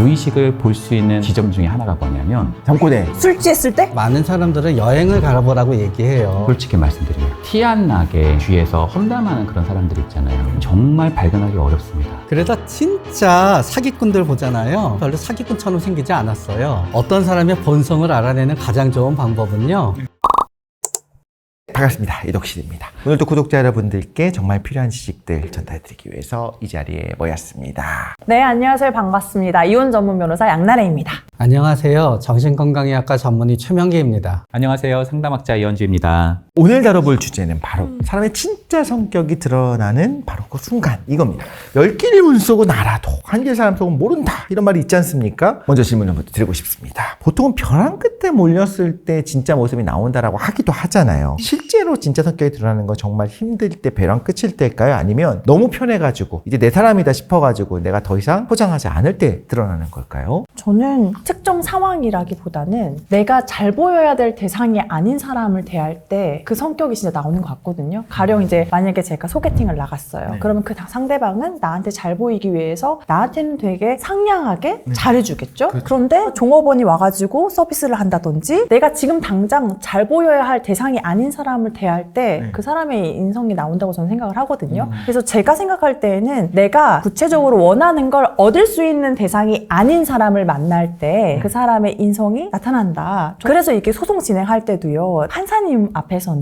무의식을 볼 수 있는 지점 중에 하나가 뭐냐면 잠꼬대. 술 취했을 때? 많은 사람들은 여행을 가보라고 얘기해요. 솔직히 말씀드리면 티 안 나게 뒤에서 험담하는 그런 사람들 있잖아요. 정말 발견하기 어렵습니다. 그래서 진짜 사기꾼들 보잖아요. 별로 사기꾼처럼 생기지 않았어요. 어떤 사람의 본성을 알아내는 가장 좋은 방법은요. 반갑습니다. 이덕실입니다. 오늘도 구독자 여러분들께 정말 필요한 지식들 전달드리기 위해서 이 자리에 모였습니다. 네, 안녕하세요. 반갑습니다. 이혼 전문 변호사 양나래입니다. 안녕하세요. 정신건강의학과 전문의 최명기입니다. 안녕하세요. 상담학자 이현주입니다. 오늘 다뤄볼 주제는 바로 사람의 진짜 성격이 드러나는 바로 그 순간 이겁니다. 10개의 운 쏘고 날아도 한 개의 사람 속은 모른다 이런 말이 있지 않습니까? 먼저 질문 한번 드리고 싶습니다. 보통은 벼랑 끝에 몰렸을 때 진짜 모습이 나온다라고 하기도 하잖아요. 실제로 진짜 성격이 드러나는 건 정말 힘들 때 벼랑 끝일 때일까요? 아니면 너무 편해가지고 이제 내 사람이다 싶어가지고 내가 더 이상 포장하지 않을 때 드러나는 걸까요? 저는 특정 상황이라기보다는 내가 잘 보여야 될 대상이 아닌 사람을 대할 때 그 성격이 진짜 나오는 것 같거든요. 가령 이제 만약에 제가 소개팅을 나갔어요. 네. 그러면 그 상대방은 나한테 잘 보이기 위해서 나한테는 되게 상냥하게 잘해주겠죠? 그런데 종업원이 와가지고 서비스를 한다든지 내가 지금 당장 잘 보여야 할 대상이 아닌 사람을 대할 때 그 사람의 인성이 나온다고 저는 생각을 하거든요. 그래서 제가 생각할 때에는 내가 구체적으로 원하는 걸 얻을 수 있는 대상이 아닌 사람을 만날 때 그 사람의 인성이 나타난다. 그래서 이렇게 소송 진행할 때도요. 판사님 앞에서는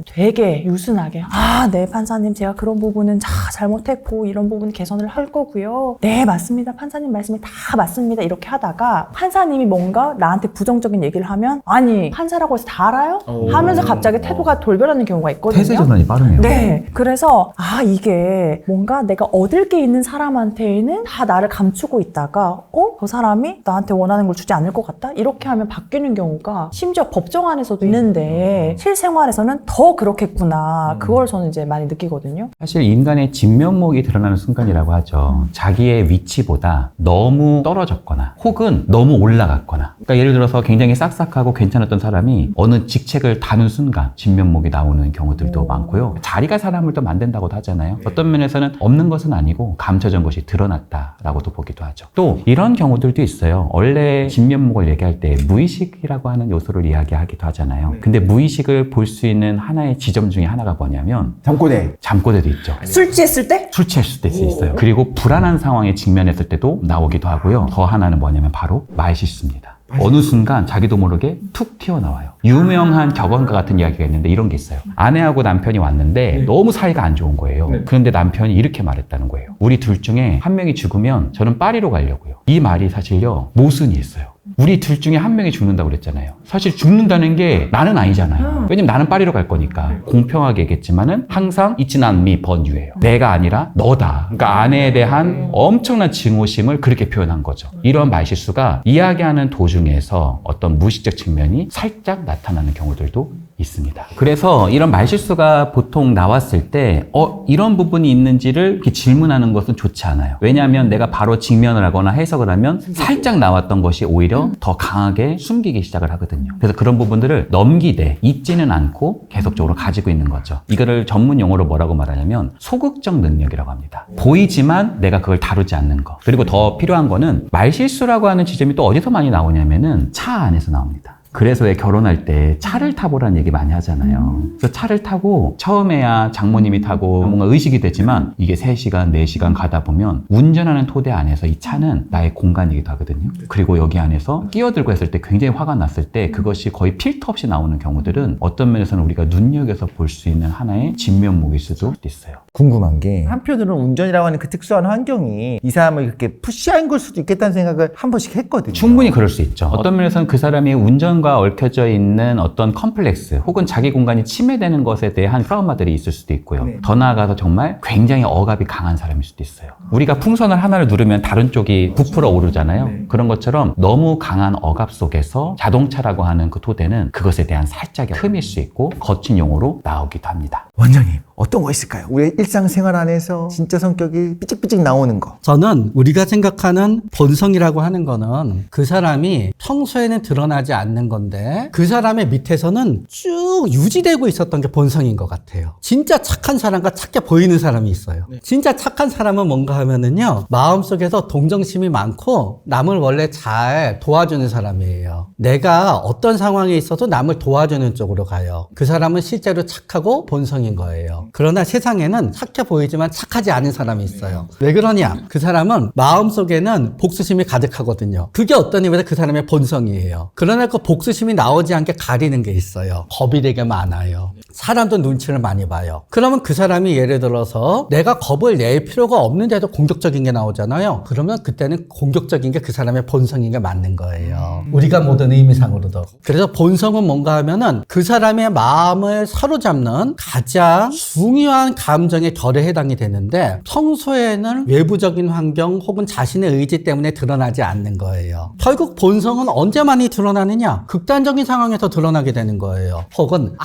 되게 유순하게 네 판사님 제가 그런 부분은 잘못했고 이런 부분 개선을 할 거고요. 네 맞습니다. 판사님 말씀이 다 맞습니다. 이렇게 하다가 판사님이 뭔가 나한테 부정적인 얘기를 하면 아니 판사라고 해서 다 알아요? 하면서 갑자기 태도가 돌변하는 경우가 있거든요. 태세 전환이 빠르네요. 네. 그래서 이게 뭔가 내가 얻을 게 있는 사람한테는 다 나를 감추고 있다가 저 사람이 나한테 원하는 걸 주지 않을 것 같다? 이렇게 하면 바뀌는 경우가 심지어 법정 안에서도 있는데 실생활에서는 더 그렇겠구나. 그걸 저는 이제 많이 느끼거든요. 사실 인간의 진면목이 드러나는 순간이라고 하죠. 자기의 위치보다 너무 떨어졌거나 혹은 너무 올라갔거나. 그러니까 예를 들어서 굉장히 싹싹하고 괜찮았던 사람이 어느 직책을 다는 순간 진면목이 나오는 경우들도 많고요. 자리가 사람을 또 만든다고도 하잖아요. 어떤 면에서는 없는 것은 아니고 감춰진 것이 드러났다라고도 보기도 하죠. 또 이런 경우들도 있어요. 원래 진면목을 얘기할 때 무의식이라고 하는 요소를 이야기하기도 하잖아요. 근데 무의식을 볼 수 있는 하나의 지점 중에 하나가 뭐냐면 잠꼬대도 있죠. 술 취했을 때? 술 취했을 때 있어요. 그리고 불안한 상황에 직면했을 때도 나오기도 하고요. 더 하나는 뭐냐면 바로 말실수입니다. 어느 순간 자기도 모르게 툭 튀어나와요. 유명한 격언과 같은 이야기가 있는데 이런 게 있어요. 아내하고 남편이 왔는데 너무 사이가 안 좋은 거예요. 그런데 남편이 이렇게 말했다는 거예요. 우리 둘 중에 한 명이 죽으면 저는 파리로 가려고요. 이 말이 사실요 모순이 있어요. 우리 둘 중에 한 명이 죽는다고 그랬잖아요. 사실 죽는다는 게 나는 아니잖아요. 왜냐면 나는 파리로 갈 거니까. 공평하게 얘기했지만은 항상 It's not me, but you예요. 내가 아니라 너다. 그러니까 아내에 대한 엄청난 증오심을 그렇게 표현한 거죠. 이런 말실수가 이야기하는 도중에서 어떤 무의식적 측면이 살짝 나타나는 경우들도 있습니다. 그래서 이런 말실수가 보통 나왔을 때 이런 부분이 있는지를 이렇게 질문하는 것은 좋지 않아요. 왜냐하면 내가 바로 직면을 하거나 해석을 하면 살짝 나왔던 것이 오히려 더 강하게 숨기기 시작을 하거든요. 그래서 그런 부분들을 넘기되 잊지는 않고 계속적으로 가지고 있는 거죠. 이거를 전문 용어로 뭐라고 말하냐면 소극적 능력이라고 합니다. 보이지만 내가 그걸 다루지 않는 거. 그리고 더 필요한 거는 말실수라고 하는 지점이 또 어디서 많이 나오냐면은 차 안에서 나옵니다. 그래서 왜 결혼할 때 차를 타보라는 얘기 많이 하잖아요. 그래서 차를 타고 처음에야 장모님이 타고 뭔가 의식이 되지만 이게 3시간, 4시간 가다 보면 운전하는 토대 안에서 이 차는 나의 공간이기도 하거든요. 그리고 여기 안에서 끼어들고 했을 때 굉장히 화가 났을 때 그것이 거의 필터 없이 나오는 경우들은 어떤 면에서는 우리가 눈여겨서 볼 수 있는 하나의 진면목일 수도 있어요. 궁금한 게 한편으로는 운전이라고 하는 그 특수한 환경이 이 사람을 이렇게 푸시한 걸 수도 있겠다는 생각을 한 번씩 했거든요. 충분히 그럴 수 있죠. 어떤 면에서는 그 사람이 운전과 얽혀져 있는 어떤 컴플렉스 혹은 자기 공간이 침해되는 것에 대한 트라우마들이 있을 수도 있고요. 더 나아가서 정말 굉장히 억압이 강한 사람일 수도 있어요. 우리가 풍선을 하나를 누르면 다른 쪽이 부풀어 오르잖아요. 그런 것처럼 너무 강한 억압 속에서 자동차라고 하는 그 토대는 그것에 대한 살짝의 흠일 수 있고 거친 용어로 나오기도 합니다. 원장님 어떤 거 있을까요? 우리의 일상생활 안에서 진짜 성격이 삐찍삐찍 나오는 거. 저는 우리가 생각하는 본성이라고 하는 거는 그 사람이 평소에는 드러나지 않는 건데 그 사람의 밑에서는 쭉 유지되고 있었던 게 본성인 것 같아요. 진짜 착한 사람과 착해 보이는 사람이 있어요. 진짜 착한 사람은 뭔가 하면은요, 마음속에서 동정심이 많고 남을 원래 잘 도와주는 사람이에요. 내가 어떤 상황에 있어도 남을 도와주는 쪽으로 가요. 그 사람은 실제로 착하고 본성인 거예요. 그러나 세상에는 착해 보이지만 착하지 않은 사람이 있어요. 왜 그러냐? 그 사람은 마음속에는 복수심이 가득하거든요. 그게 어떤 의미에서 그 사람의 본성이에요. 그러나 그 복수심이 나오지 않게 가리는 게 있어요. 겁이 되게 많아요. 사람도 눈치를 많이 봐요. 그러면 그 사람이 예를 들어서 내가 겁을 낼 필요가 없는데도 공격적인 게 나오잖아요. 그러면 그때는 공격적인 게 그 사람의 본성인 게 맞는 거예요. 우리가 모든 의미상으로도. 그래서 본성은 뭔가 하면은 그 사람의 마음을 사로잡는 가장 중요한 감정의 결에 해당이 되는데 평소에는 외부적인 환경 혹은 자신의 의지 때문에 드러나지 않는 거예요. 결국 본성은 언제 많이 드러나느냐? 극단적인 상황에서 드러나게 되는 거예요. 혹은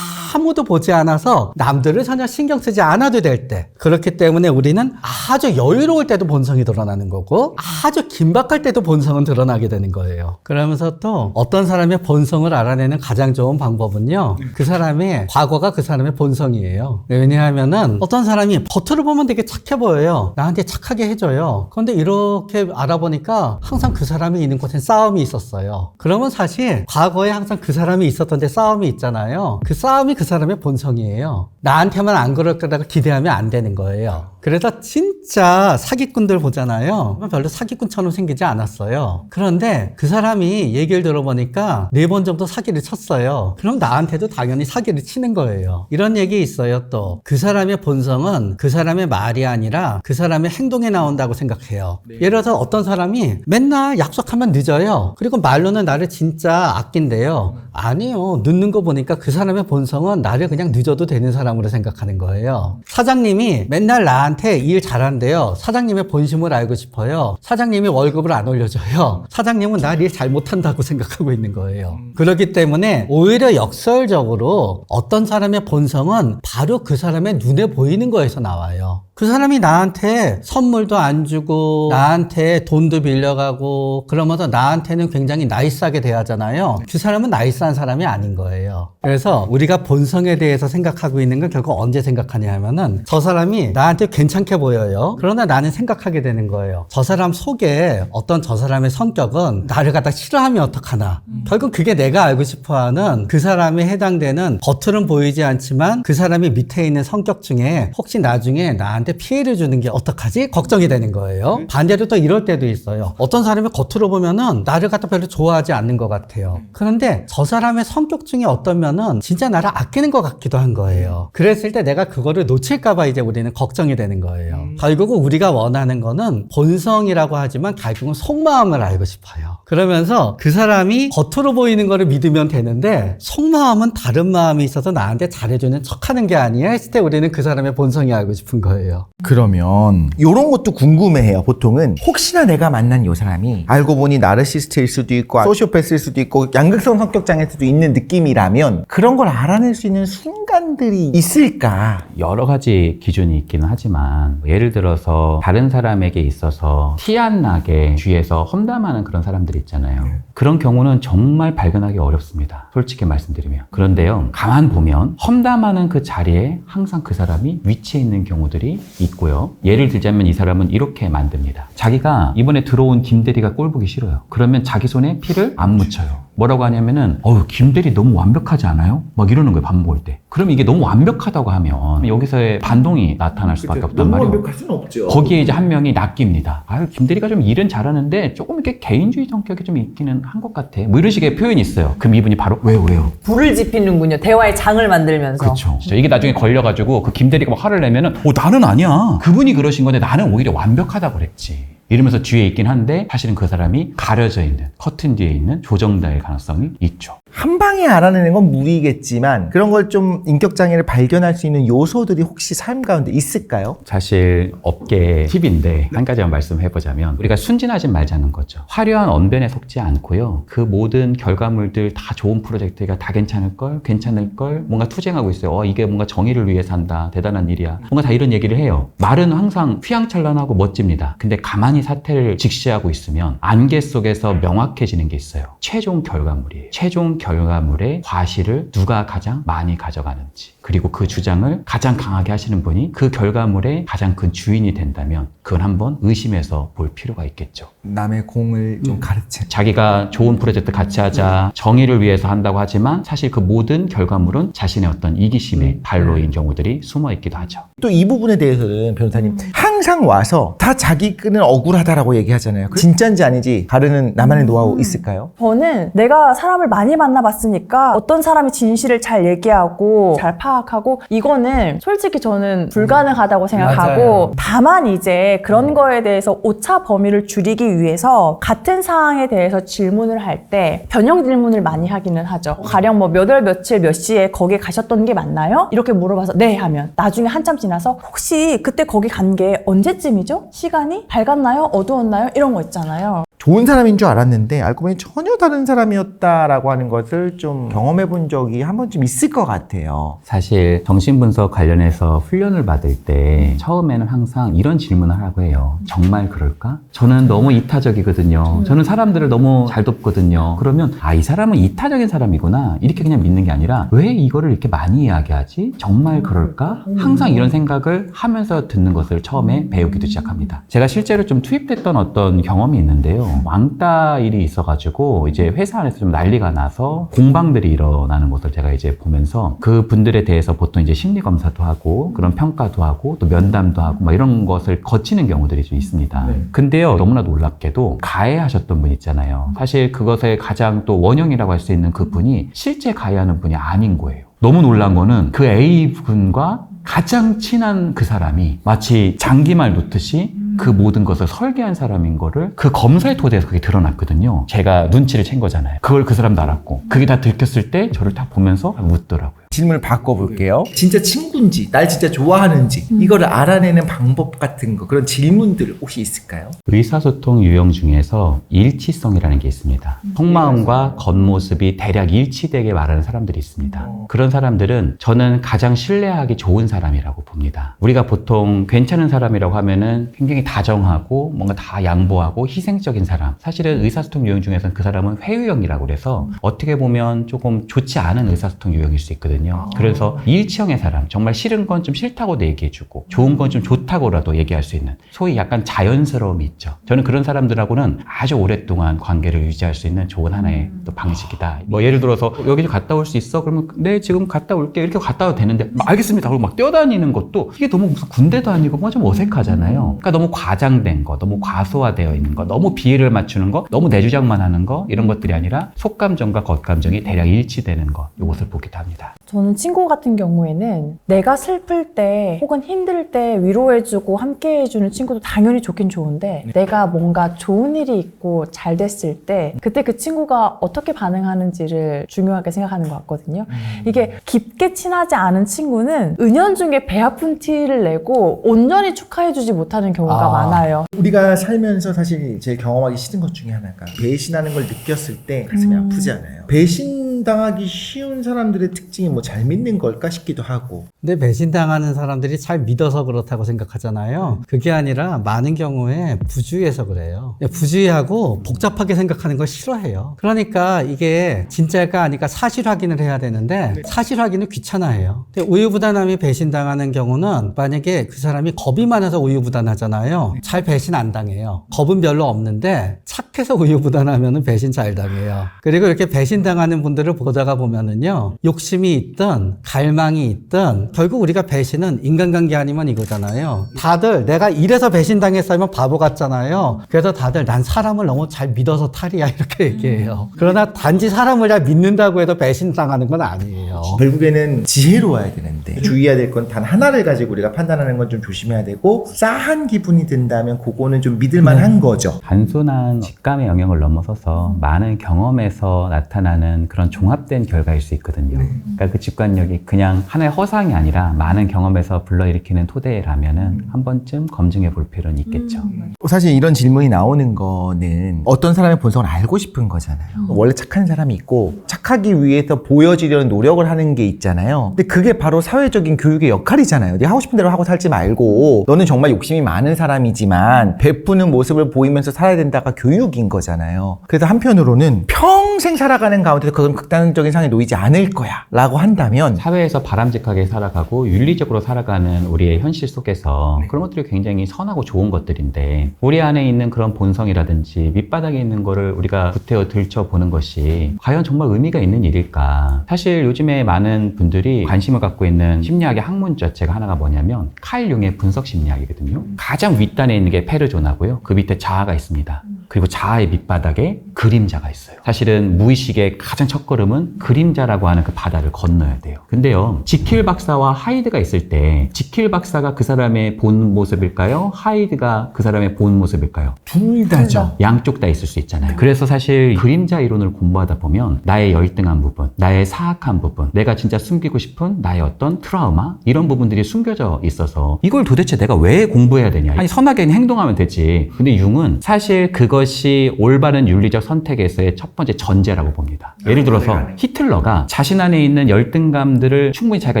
아무도 보지 않아서 남들을 전혀 신경 쓰지 않아도 될 때. 그렇기 때문에 우리는 아주 여유로울 때도 본성이 드러나는 거고 아주 긴박할 때도 본성은 드러나게 되는 거예요. 그러면서 또 어떤 사람의 본성을 알아내는 가장 좋은 방법은요, 그 사람의 과거가 그 사람의 본성이에요. 왜냐하면은 어떤 사람이 겉으로 보면 되게 착해 보여요. 나한테 착하게 해줘요. 그런데 이렇게 알아보니까 항상 그 사람이 있는 곳엔 싸움이 있었어요. 그러면 사실 과거에 항상 그 사람이 있었던 데 싸움이 있잖아요. 그 싸움이 그 사람의 본성이에요. 나한테만 안 그럴 거라고 기대하면 안 되는 거예요. 그래서 진짜 사기꾼들 보잖아요. 별로 사기꾼처럼 생기지 않았어요. 그런데 그 사람이 얘기를 들어보니까 4번 정도 사기를 쳤어요. 그럼 나한테도 당연히 사기를 치는 거예요. 이런 얘기 있어요. 또 그 사람의 본성은 그 사람의 말이 아니라 그 사람의 행동에 나온다고 생각해요. 예를 들어서 어떤 사람이 맨날 약속하면 늦어요. 그리고 말로는 나를 진짜 아낀대요. 아니요. 늦는 거 보니까 그 사람의 본성은 나를 그냥 늦어도 되는 사람으로 생각하는 거예요. 사장님이 맨날 나한테 일 잘한대요. 사장님의 본심을 알고 싶어요. 사장님이 월급을 안 올려줘요. 사장님은 나 일 잘 못한다고 생각하고 있는 거예요. 그렇기 때문에 오히려 역설적으로 어떤 사람의 본성은 바로 그 사람의 눈에 보이는 거에서 나와요. 그 사람이 나한테 선물도 안 주고 나한테 돈도 빌려가고 그러면서 나한테는 굉장히 나이스하게 대하잖아요. 그 사람은 나이스한 사람이 아닌 거예요. 그래서 우리가 본성에 대해서 생각하고 있는 건 결국 언제 생각하냐 하면은 저 사람이 나한테 괜찮게 보여요. 그러나 나는 생각하게 되는 거예요. 저 사람 속에 어떤 저 사람의 성격은 나를 갖다 싫어하면 어떡하나. 결국 그게 내가 알고 싶어하는 그 사람에 해당되는 겉으로는 보이지 않지만 그 사람이 밑에 있는 성격 중에 혹시 나중에 나한테 피해를 주는 게 어떡하지? 걱정이 되는 거예요. 반대로 또 이럴 때도 있어요. 어떤 사람이 겉으로 보면은 나를 갖다 별로 좋아하지 않는 것 같아요. 그런데 저 사람의 성격 중에 어떤 면은 진짜 나를 아끼는 것 같기도 한 거예요. 그랬을 때 내가 그거를 놓칠까봐 이제 우리는 걱정이 되는 거예요. 결국은 우리가 원하는 거는 본성이라고 하지만 결국은 속마음을 알고 싶어요. 그러면서 그 사람이 겉으로 보이는 거를 믿으면 되는데 속마음은 다른 마음이 있어서 나한테 잘해주는 척하는 게 아니야 했을 때 우리는 그 사람의 본성이 알고 싶은 거예요. 그러면 이런 것도 궁금해해요. 보통은 혹시나 내가 만난 이 사람이 알고 보니 나르시스트일 수도 있고 소시오패스일 수도 있고 양극성 성격장애일 수도 있는 느낌이라면 그런 걸 알아낼 수 있는 순간들이 있을까? 여러 가지 기준이 있기는 하지만 예를 들어서 다른 사람에게 있어서 티 안 나게 주위에서 험담하는 그런 사람들이 있잖아요. 그런 경우는 정말 발견하기 어렵습니다. 솔직히 말씀드리면. 그런데요, 가만 보면 험담하는 그 자리에 항상 그 사람이 위치해 있는 경우들이 있고요. 예를 들자면 이 사람은 이렇게 만듭니다. 자기가 이번에 들어온 김대리가 꼴 보기 싫어요. 그러면 자기 손에 피를 안 묻혀요. 뭐라고 하냐면은 김대리 너무 완벽하지 않아요? 막 이러는 거예요. 밥 먹을 때. 그럼 이게 너무 완벽하다고 하면 여기서의 반동이 나타날 수밖에 없단 말이에요. 완벽할 수는 없죠. 거기에 이제 한 명이 낚입니다. 김대리가 좀 일은 잘하는데 조금 이렇게 개인주의 성격이 좀 있기는 한 것 같아. 뭐 이런 식의 표현이 있어요. 그럼 이분이 바로 왜요? 불을 지피는군요. 대화의 장을 만들면서. 그렇죠. 이게 나중에 걸려가지고 그 김대리가 막 화를 내면은 나는 아니야. 그분이 그러신 건데 나는 오히려 완벽하다고 그랬지. 이러면서 뒤에 있긴 한데 사실은 그 사람이 가려져 있는 커튼 뒤에 있는 조정자일 가능성이 있죠. 한 방에 알아내는 건 무리겠지만 그런 걸 좀 인격장애를 발견할 수 있는 요소들이 혹시 삶 가운데 있을까요? 사실 업계 팁인데 한 가지만 말씀해보자면 우리가 순진하진 말자는 거죠. 화려한 언변에 속지 않고요. 그 모든 결과물들 다 좋은 프로젝트가 다 괜찮을 걸 뭔가 투쟁하고 있어요. 이게 뭔가 정의를 위해서 한다. 대단한 일이야. 뭔가 다 이런 얘기를 해요. 말은 항상 휘황찬란하고 멋집니다. 근데 가만히 사태를 직시하고 있으면 안개 속에서 명확해지는 게 있어요. 최종 결과물이에요. 최종 결과물의 과실을 누가 가장 많이 가져가는지, 그리고 그 주장을 가장 강하게 하시는 분이 그 결과물의 가장 큰 주인이 된다면 그건 한번 의심해서 볼 필요가 있겠죠. 남의 공을 좀 가르치는. 자기가 좋은 프로젝트 같이 하자, 정의를 위해서 한다고 하지만 사실 그 모든 결과물은 자신의 어떤 이기심의 발로인 경우들이 숨어 있기도 하죠. 또 이 부분에 대해서는 변호사님 항상 와서 다 자기 끈은 억울하다라고 얘기하잖아요. 진짜인지 아닌지 가르는 나만의 노하우 있을까요? 저는 내가 사람을 많이 만나봤으니까 어떤 사람이 진실을 잘 얘기하고 잘 파악하고 이거는 솔직히 저는 불가능하다고 생각하고 맞아요. 다만 이제 그런 거에 대해서 오차 범위를 줄이기 위해서 같은 사항에 대해서 질문을 할 때 변형 질문을 많이 하기는 하죠. 가령 뭐 몇 월 며칠 몇 시에 거기 가셨던 게 맞나요? 이렇게 물어봐서 네 하면 나중에 한참 지나서 혹시 그때 거기 간 게 언제쯤이죠? 시간이 밝았나요? 어두웠나요? 이런 거 있잖아요. 좋은 사람인 줄 알았는데 알고 보니 전혀 다른 사람이었다라고 하는 것을 좀 경험해 본 적이 한 번쯤 있을 것 같아요. 사실 정신분석 관련해서 훈련을 받을 때 처음에는 항상 이런 질문을 하라고 해요. 정말 그럴까? 저는 너무 이타적이거든요. 저는 사람들을 너무 잘 돕거든요. 그러면 이 사람은 이타적인 사람이구나 이렇게 그냥 믿는 게 아니라 왜 이거를 이렇게 많이 이야기하지? 정말 그럴까? 항상 이런 생각을 하면서 듣는 것을 처음에 배우기도 시작합니다. 제가 실제로 좀 투입됐던 어떤 경험이 있는데요. 왕따 일이 있어가지고 이제 회사 안에서 좀 난리가 나서 공방들이 일어나는 것을 제가 이제 보면서 그 분들에 대해서 보통 이제 심리 검사도 하고 그런 평가도 하고 또 면담도 하고 막 이런 것을 거치는 경우들이 좀 있습니다. 근데요, 너무나 놀랍게도 가해하셨던 분 있잖아요. 사실 그것의 가장 또 원형이라고 할 수 있는 그 분이 실제 가해하는 분이 아닌 거예요. 너무 놀란 거는 그 A분과 가장 친한 그 사람이 마치 장기말 놓듯이 그 모든 것을 설계한 사람인 거를 그 검사의 토대에서 그게 드러났거든요. 제가 눈치를 챈 거잖아요. 그걸 그 사람도 알았고 그게 다 들켰을 때 저를 딱 보면서 묻더라고요. 질문을 바꿔볼게요. 진짜 친구인지, 날 진짜 좋아하는지 이거를 알아내는 방법 같은 거, 그런 질문들 혹시 있을까요? 의사소통 유형 중에서 일치성이라는 게 있습니다. 속마음과 겉모습이 대략 일치되게 말하는 사람들이 있습니다. 그런 사람들은 저는 가장 신뢰하기 좋은 사람이라고 봅니다. 우리가 보통 괜찮은 사람이라고 하면은 굉장히 다정하고 뭔가 다 양보하고 희생적인 사람. 사실은 의사소통 유형 중에서는 그 사람은 회유형이라고 그래서 어떻게 보면 조금 좋지 않은 의사소통 유형일 수 있거든요. 그래서 일치형의 사람, 정말 싫은 건 좀 싫다고도 얘기해주고 좋은 건 좀 좋다고라도 얘기할 수 있는 소위 약간 자연스러움이 있죠. 저는 그런 사람들하고는 아주 오랫동안 관계를 유지할 수 있는 좋은 하나의 또 방식이다. 뭐 예를 들어서 여기 좀 갔다 올 수 있어? 그러면 네 지금 갔다 올게 이렇게 갔다 와도 되는데 알겠습니다 하고 막 뛰어다니는 것도 이게 너무 무슨 군대도 아니고 뭔가 좀 어색하잖아요. 그러니까 너무 과장된 거, 너무 과소화되어 있는 거, 너무 비애를 맞추는 거, 너무 내 주장만 하는 거 이런 것들이 아니라 속감정과 겉감정이 대략 일치되는 것, 이것을 보기도 합니다. 저는 친구 같은 경우에는 내가 슬플 때 혹은 힘들 때 위로해주고 함께해주는 친구도 당연히 좋긴 좋은데 내가 뭔가 좋은 일이 있고 잘 됐을 때 그때 그 친구가 어떻게 반응하는지를 중요하게 생각하는 것 같거든요. 이게 깊게 친하지 않은 친구는 은연중에 배 아픈 티를 내고 온전히 축하해주지 못하는 경우가 많아요. 우리가 살면서 사실 제일 경험하기 싫은 것 중에 하나가 배신하는 걸 느꼈을 때 가슴이 아프지 않아요. 배신당하기 쉬운 사람들의 특징이 뭐 잘 믿는 걸까 싶기도 하고. 근데 배신당하는 사람들이 잘 믿어서 그렇다고 생각하잖아요. 그게 아니라 많은 경우에 부주의해서 그래요. 부주의하고 복잡하게 생각하는 걸 싫어해요. 그러니까 이게 진짜일까 아닐까 사실 확인을 해야 되는데 사실 확인을 귀찮아해요. 근데 우유부단함이 배신당하는 경우는 만약에 그 사람이 겁이 많아서 우유부단하잖아요. 잘 배신 안 당해요. 겁은 별로 없는데 착해서 우유부단하면 배신 잘 당해요. 그리고 이렇게 배신당하는 분들은 사람들을 보다가 보면은요, 욕심이 있든 갈망이 있든 결국 우리가 배신은 인간관계 아니면 이거잖아요. 다들 내가 이래서 배신당했으면 바보 같잖아요. 그래서 다들 난 사람을 너무 잘 믿어서 탈이야 이렇게 얘기해요. 그러나 단지 사람을 잘 믿는다고 해도 배신당하는 건 아니에요. 결국에는 지혜로워야 되는데 주의해야 될 건 단 하나를 가지고 우리가 판단하는 건 좀 조심해야 되고, 싸한 기분이 든다면 그거는 좀 믿을만한 거죠. 단순한 직감의 영역을 넘어서서 많은 경험에서 나타나는 그런 종합된 결과일 수 있거든요. 그러니까 그 직관력이 그냥 하나의 허상이 아니라 많은 경험에서 불러일으키는 토대라면은 한 번쯤 검증해 볼 필요는 있겠죠. 사실 이런 질문이 나오는 거는 어떤 사람의 본성을 알고 싶은 거잖아요. 원래 착한 사람이 있고 착하기 위해서 보여지려는 노력을 하는 게 있잖아요. 근데 그게 바로 사회적인 교육의 역할이잖아요. 네가 하고 싶은 대로 하고 살지 말고, 너는 정말 욕심이 많은 사람이지만 베푸는 모습을 보이면서 살아야 된다가 교육인 거잖아요. 그래서 한편으로는 평생 살아가는 가운데서 그건 극단적인 상황에 놓이지 않을 거야 라고 한다면, 사회에서 바람직하게 살아가고 윤리적으로 살아가는 우리의 현실 속에서 그런 것들이 굉장히 선하고 좋은 것들인데, 우리 안에 있는 그런 본성이라든지 밑바닥에 있는 거를 우리가 구태여 들춰보는 것이 과연 정말 의미가 있는 일일까? 사실 요즘에 많은 분들이 관심을 갖고 있는 심리학의 학문 자체가 하나가 뭐냐면 칼 융의 분석 심리학이거든요. 가장 윗단에 있는 게 페르조나고요. 그 밑에 자아가 있습니다. 그리고 자아의 밑바닥에 그림자가 있어요. 사실은 무의식의 가장 첫걸음은 그림자라고 하는 그 바다를 건너야 돼요. 근데요, 지킬 박사와 하이드가 있을 때 지킬 박사가 그 사람의 본 모습일까요? 하이드가 그 사람의 본 모습일까요? 둘 다죠. 양쪽 다 있을 수 있잖아요. 그래서 사실 그림자 이론을 공부하다 보면 나의 열등한 부분, 나의 사악한 부분, 내가 진짜 숨기고 싶은 나의 어떤 트라우마, 이런 부분들이 숨겨져 있어서 이걸 도대체 내가 왜 공부해야 되냐. 아니, 선하게 행동하면 되지. 근데 융은 사실 그것이 올바른 윤리적 선택에서의 첫 번째 전제라고 봅니다. 예를 들어서 히틀러가 자신 안에 있는 열등감들을 충분히 자기가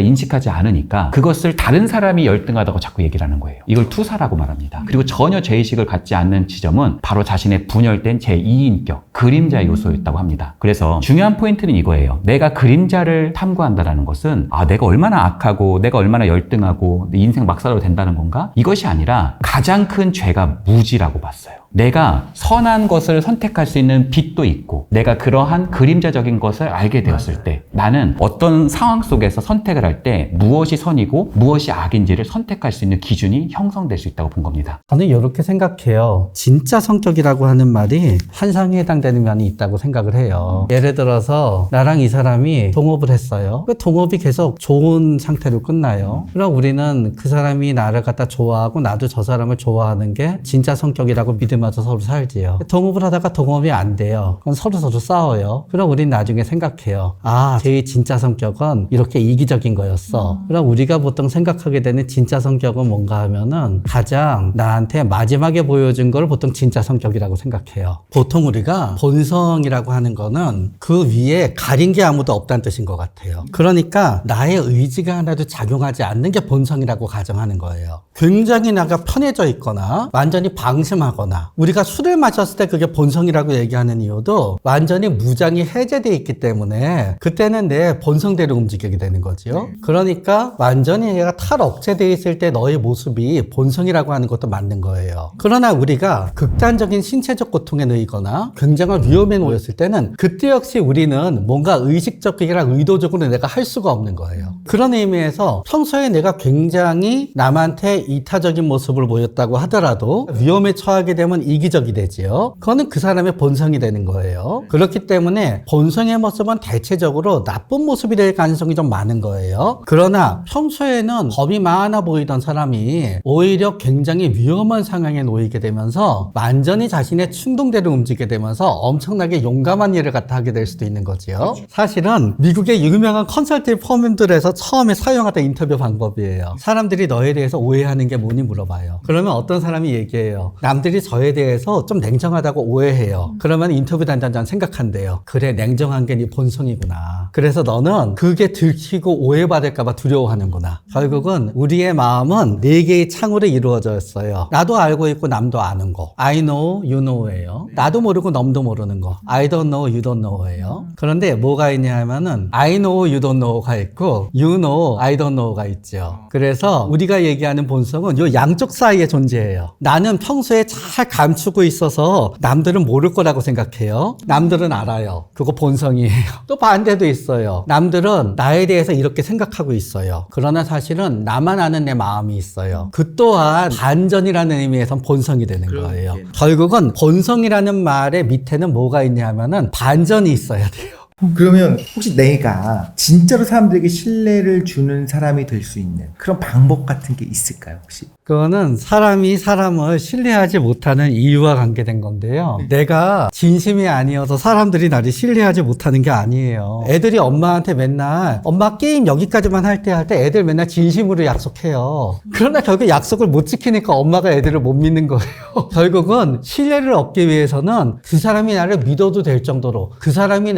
인식하지 않으니까 그것을 다른 사람이 열등하다고 자꾸 얘기를 하는 거예요. 이걸 투사라고 말합니다. 그리고 전혀 죄의식을 갖지 않는 지점은 바로 자신의 분열된 제2인격, 그림자 요소였다고 합니다. 그래서 중요한 포인트는 이거예요. 내가 그림자를 탐구한다는 것은 내가 얼마나 악하고 내가 얼마나 열등하고 내 인생 막 살아도 된다는 건가? 이것이 아니라 가장 큰 죄가 무지라고 봤어요. 내가 선한 것을 선택할 수 있는 빛도 있고, 내가 그러한 그림자적인 것을 알게 되었을 때 나는 어떤 상황 속에서 선택을 할 때 무엇이 선이고 무엇이 악인지를 선택할 수 있는 기준이 형성될 수 있다고 본 겁니다. 저는 이렇게 생각해요. 진짜 성격이라고 하는 말이 환상에 해당되는 면이 있다고 생각을 해요. 예를 들어서 나랑 이 사람이 동업을 했어요. 그 동업이 계속 좋은 상태로 끝나요. 그럼 우리는 그 사람이 나를 갖다 좋아하고 나도 저 사람을 좋아하는 게 진짜 성격이라고 믿으면서 서로 살지요. 동업을 하다가 동업이 안 돼요. 그럼 서로 싸워요. 그럼 우린 나중에 생각해요. 제 진짜 성격은 이렇게 이기적인 거였어. 그럼 우리가 보통 생각하게 되는 진짜 성격은 뭔가 하면은 가장 나한테 마지막에 보여준 걸 보통 진짜 성격이라고 생각해요. 보통 우리가 본성이라고 하는 거는 그 위에 가린 게 아무도 없다는 뜻인 것 같아요. 그러니까 나의 의지가 하나도 작용하지 않는 게 본성이라고 가정하는 거예요. 굉장히 나가 편해져 있거나 완전히 방심하거나, 우리가 술을 마셨을 때 그게 본성이라고 얘기하는 이유도 완전히 무장이 해제되어 있기 때문에 그때는 내 본성대로 움직이게 되는 거죠. 그러니까 완전히 얘가 탈억제되어 있을 때 너의 모습이 본성이라고 하는 것도 맞는 거예요. 그러나 우리가 극단적인 신체적 고통에 놓이거나 굉장한 위험에 놓였을 때는 그때 역시 우리는 뭔가 의식적이라 의도적으로 내가 할 수가 없는 거예요. 그런 의미에서 평소에 내가 굉장히 남한테 이타적인 모습을 보였다고 하더라도 위험에 처하게 되면 이기적이 되지요. 그거는 그 사람의 본성이 되는 거예요. 그렇기 때문에 본성의 모습은 대체적으로 나쁜 모습이 될 가능성이 좀 많은 거예요. 그러나 평소에는 겁이 많아 보이던 사람이 오히려 굉장히 위험한 상황에 놓이게 되면서 완전히 자신의 충동대로 움직이게 되면서 엄청나게 용감한 일을 갖다 하게 될 수도 있는 거지요. 사실은 미국의 유명한 컨설팅 펌들에서 처음에 사용하던 인터뷰 방법이에요. 사람들이 너에 대해서 오해하는 게 뭐니 물어봐요. 그러면 어떤 사람이 얘기해요. 남들이 저에 대해서 좀 냉정하다고 오해해요. 그러면 인터뷰 단장자는 생각한대요. 그래, 냉정한 게 네 본성이구나. 그래서 너는 그게 들키고 오해받을까봐 두려워하는구나. 결국은 우리의 마음은 4개의 창으로 이루어져 있어요. 나도 알고 있고 남도 아는 거. I know, you know예요. 나도 모르고 남도 모르는 거. I don't know, you don't know예요. 그런데 뭐가 있냐 하면은 I know, you don't know가 있고 you know, I don't know가 있죠. 그래서 우리가 얘기하는 본성은 이 양쪽 사이에 존재해요. 나는 평소에 잘 감추고 있어서 남들은 모를 거라고 생각해요. 남들은 알아요. 그거 본성이에요. 또 반대도 있어요. 남들은 나에 대해서 이렇게 생각하고 있어요. 그러나 사실은 나만 아는 내 마음이 있어요. 그 또한 반전이라는 의미에선 본성이 되는 거예요. 결국은 본성이라는 말의 밑에는 뭐가 있냐 하면은 반전이 있어야 돼요. 그러면 혹시 내가 진짜로 사람들에게 신뢰를 주는 사람이 될 수 있는 그런 방법 같은 게 있을까요, 혹시? 그거는 사람이 사람을 신뢰하지 못하는 이유와 관계된 건데요. 내가 진심이 아니어서 사람들이 나를 신뢰하지 못하는 게 아니에요. 애들이 엄마한테 맨날 엄마 게임 여기까지만 할 때 애들 맨날 진심으로 약속해요. 그러나 결국 약속을 못 지키니까 엄마가 애들을 못 믿는 거예요. 결국은 신뢰를 얻기 위해서는 그 사람이 나를 믿어도 될 정도로 그 사람이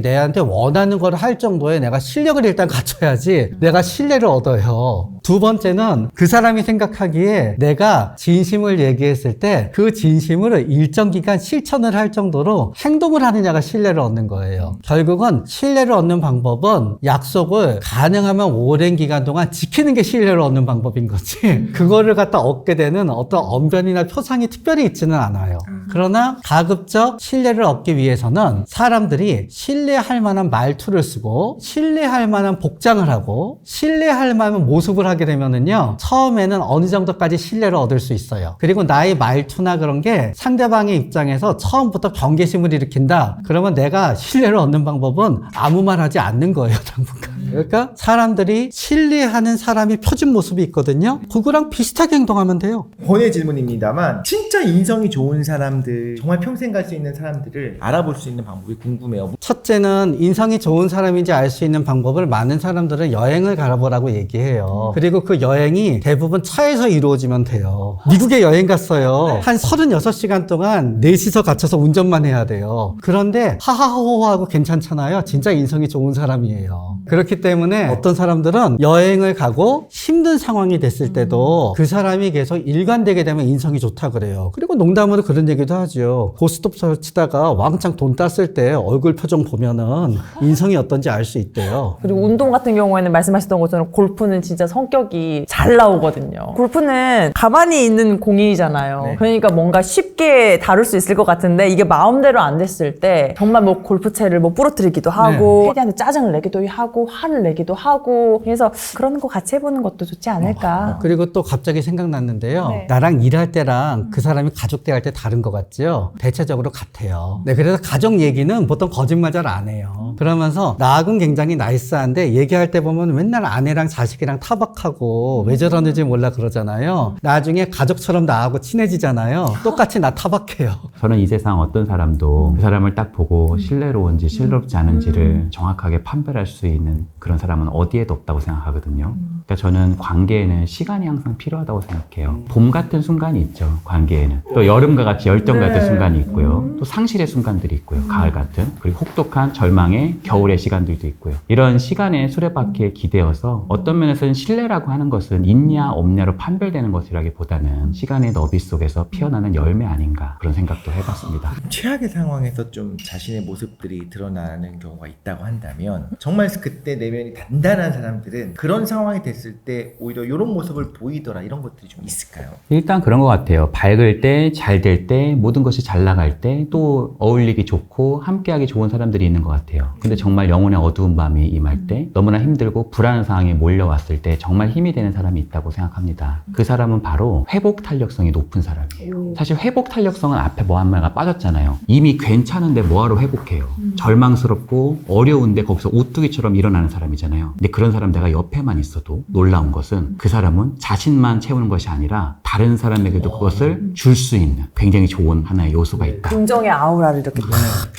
내한테 원하는 걸 할 정도의 내가 실력을 일단 갖춰야지 내가 신뢰를 얻어요. 두 번째는 그 사람이 생각하기에 내가 진심을 얘기했을 때 그 진심을 일정 기간 실천을 할 정도로 행동을 하느냐가 신뢰를 얻는 거예요. 결국은 신뢰를 얻는 방법은 약속을 가능하면 오랜 기간 동안 지키는 게 신뢰를 얻는 방법인 거지. 그거를 갖다 얻게 되는 어떤 언변이나 표상이 특별히 있지는 않아요. 그러나 가급적 신뢰를 얻기 위해서는 사람들이 신뢰할 만한 말투를 쓰고 신뢰할 만한 복장을 하고 신뢰할 만한 모습을 하게 되면은요, 처음에는 어느 정도까지 신뢰를 얻을 수 있어요. 그리고 나의 말투나 그런 게 상대방의 입장에서 처음부터 경계심을 일으킨다. 그러면 내가 신뢰를 얻는 방법은 아무 말 하지 않는 거예요, 당분간. 그러니까 사람들이 신뢰하는 사람이 표준 모습이 있거든요. 그거랑 비슷하게 행동하면 돼요. 번외 질문입니다만 진짜 인성이 좋은 사람들, 정말 평생 갈 수 있는 사람들을 알아볼 수 있는 방법이 궁금해요. 첫째는 인성이 좋은 사람인지 알 수 있는 방법을 많은 사람들은 여행을 가보라고 얘기해요. 그리고 그 여행이 대부분 차에서 이루어지면 돼요. 미국에 여행 갔어요. 한 36시간 동안 넷이서 갇혀서 운전만 해야 돼요. 그런데 하하호호하고 괜찮잖아요. 진짜 인성이 좋은 사람이에요. 그렇기 때문에 어떤 사람들은 여행을 가고 힘든 상황이 됐을 때도 그 사람이 계속 일관되게 되면 인성이 좋다 그래요. 그리고 농담으로 그런 얘기도 하죠. 고스톱 치다가 왕창 돈 땄을 때 얼굴 표정 보면은 인성이 어떤지 알 수 있대요. 그리고 운동 같은 경우에는 말씀하셨던 것처럼 골프는 진짜 성격이 잘 나오거든요. 골프는 가만히 있는 공이잖아요. 네. 그러니까 뭔가 쉽게 다룰 수 있을 것 같은데 이게 마음대로 안 됐을 때 정말 뭐 골프채를 뭐 부러뜨리기도 하고 PD한테 짜증을 내기도 하고 화를 내기도 하고 그래서 그런 거 같이 해보는 것도 좋지 않을까. 그리고 또 갑자기 생각났는데요. 네. 나랑 일할 때랑 그 사람이 가족 대할 때 다른 것 같죠? 대체적으로 같아요. 네, 그래서 가족 얘기는 보통 거짓말 잘 안 해요. 그러면서 나하고는 굉장히 나이스한데 얘기할 때 보면 맨날 아내랑 자식이랑 타박하고 왜 저러는지 몰라 그러잖아요. 나중에 가족처럼 나하고 친해지잖아요. 똑같이 나 타박해요. 저는 이 세상 어떤 사람도 그 사람을 딱 보고 신뢰로운지 신뢰롭지 않은지를 정확하게 판별할 수 있는 그런 사람은 어디에도 없다고 생각하거든요. 그러니까 저는 관계에는 시간이 항상 필요하다고 생각해요. 봄 같은 순간이 있죠, 관계에는. 또 여름과 같이 열정 같은 순간이 있고요. 또 상실의 순간들이 있고요, 가을 같은. 그리고 혹독한 절망의 겨울의 시간들도 있고요. 이런 시간의 수레바퀴에 기대어서 어떤 면에서는 신뢰라고 하는 것은 있냐 없냐로 판별되는 것이라기보다는 시간의 너비 속에서 피어나는 열매 아닌가 그런 생각도 해봤습니다. 최악의 상황에서 좀 자신의 모습들이 드러나는 경우가 있다고 한다면 정말 그때 내면이 단단한 사람들은 그런 상황이 됐을 때 오히려 이런 모습을 보이더라, 이런 것들이 좀 있을까요? 일단 그런 것 같아요. 밝을 때, 잘 될 때, 모든 것이 잘 나갈 때, 또 어울리기 좋고 함께하기 좋은 사람들이 있는 것 같아요. 근데 정말 영혼의 어두운 밤이 임할 때, 너무나 힘들고 불안한 상황이 몰려왔을 때 정말 힘이 되는 사람이 있다고 생각합니다. 그 사람은 바로 회복 탄력성이 높은 사람이에요. 사실 회복 탄력성은 앞에 뭐 한 말가 빠졌잖아요. 이미 괜찮은데 뭐하러 회복해요. 절망스럽고 어려운데 거기서 오뚜기처럼 일어나는 사람이잖아요. 근데 그런 사람 내가 옆에만 있어도 놀라운 것은 그 사람은 자신만 채우는 것이 아니라 다른 사람에게도 그것을 줄 수 있는 굉장히 좋은 하나의 요소가 있다. 긍정의 아우라를 이렇게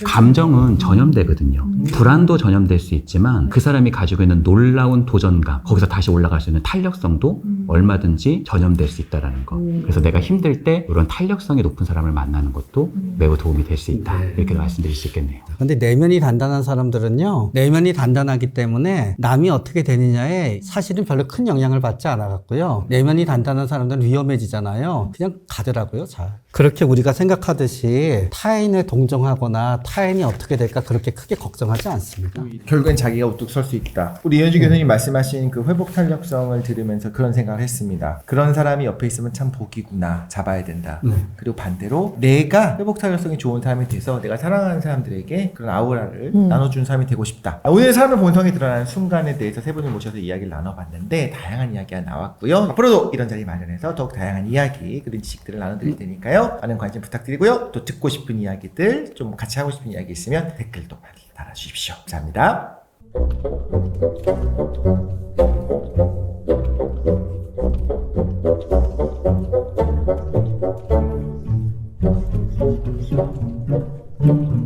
감정은 전염되거든요. 불안도 전염될 수 있지만 그 사람이 가지고 있는 놀라운 도전감, 거기서 다시 올라갈 수 있는 탄력성도 얼마든지 전염될 수 있다는 거. 그래서 내가 힘들 때 이런 탄력성이 높은 사람을 만나는 것도 매우 도움이 될 수 있다. 이렇게 말씀드릴 수 있겠네요. 근데 내면이 단단한 사람들은요, 내면이 단단하기 때문에 남이 어떻게 되느냐에 사실은 별로 큰 영향을 받지 않아갖고요. 내면이 단단한 사람들은 위험해지잖아요. 그냥 가더라고요, 잘. 그렇게 우리가 생각하듯이 타인을 동정하거나 타인이 어떻게 될까 그렇게 크게 걱정하지 않습니다. 결국엔 자기가 우뚝 설 수 있다. 우리 이현주 교수님 말씀하신 그 회복 탄력성을 들으면서 그런 생각을 했습니다. 그런 사람이 옆에 있으면 참 복이구나. 잡아야 된다. 그리고 반대로 내가 회복 탄력성이 좋은 사람이 돼서 내가 사랑하는 사람들에게 그런 아우라를 나눠주는 사람이 되고 싶다. 오늘 사람의 본성이 드러나는 순간에 대해서 세 분을 모셔서 이야기를 나눠봤는데 다양한 이야기가 나왔고요. 앞으로도 이런 자리 마련해서 더욱 다양한 이야기, 그런 지식들을 나눠드릴 테니까요. 많은 관심 부탁드리고요. 또 듣고 싶은 이야기들, 좀 같이 하고 싶은 이야기 있으면 댓글도 많이 달아주십시오. 감사합니다. Thank you.